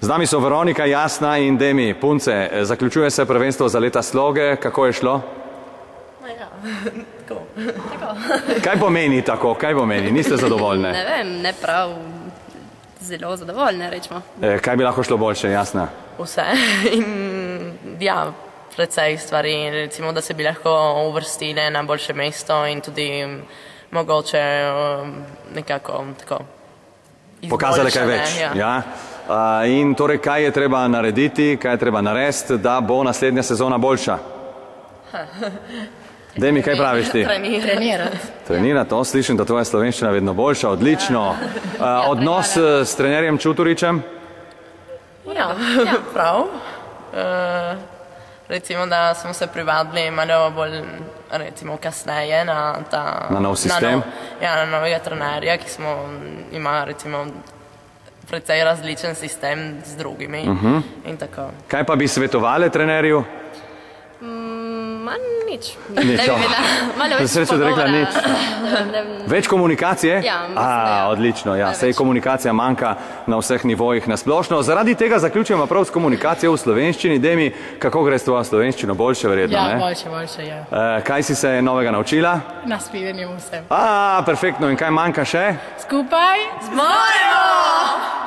Z nami so Veronika, Jasna in Demi. Punce, zaključuje se prvenstvo za leta Sloge. Kako je šlo? Tako. Kaj pomeni tako? Kaj pomeni? Niste zadovoljne? Ne vem, ne prav zelo zadovoljne, rečemo. Kaj bi lahko šlo boljše, Jasna? Vse. In ja, precej stvari, recimo, da se bi lahko uvrstile na boljše mesto in tudi mogoče nekako tako pokazali kaj več. Ja. In torej, kaj je treba narediti, kaj je treba narediti, da bo naslednja sezona boljša? Demi, kaj praviš ti? Trenirati. Trenirati, slišim, da tvoja slovenščina je vedno boljša, odlično. Odnos s trenerjem Čuturičem? Ja, prav. Recimo, da smo se privadili malo bolj, recimo, kasneje na ta... Na nov sistem? Ja, na novega trenerja, ki ima, recimo, precej različen sistem z drugimi in tako. Kaj pa bi svetovali trenerju? Nič. Malo več pogovora. Več komunikacije? Ja. Odlično, ja. Sej komunikacija manjka na vseh nivojih nasplošno. Zaradi tega zaključujemo prav s komunikacijo v slovenščini. Demi, kako gre s tvojo slovenščino? Boljše verjetno, ne? Ja, boljše, ja. Kaj si se novega naučila? Na spivanju vsem. Perfektno. In kaj manjka še? Skupaj zmoremo!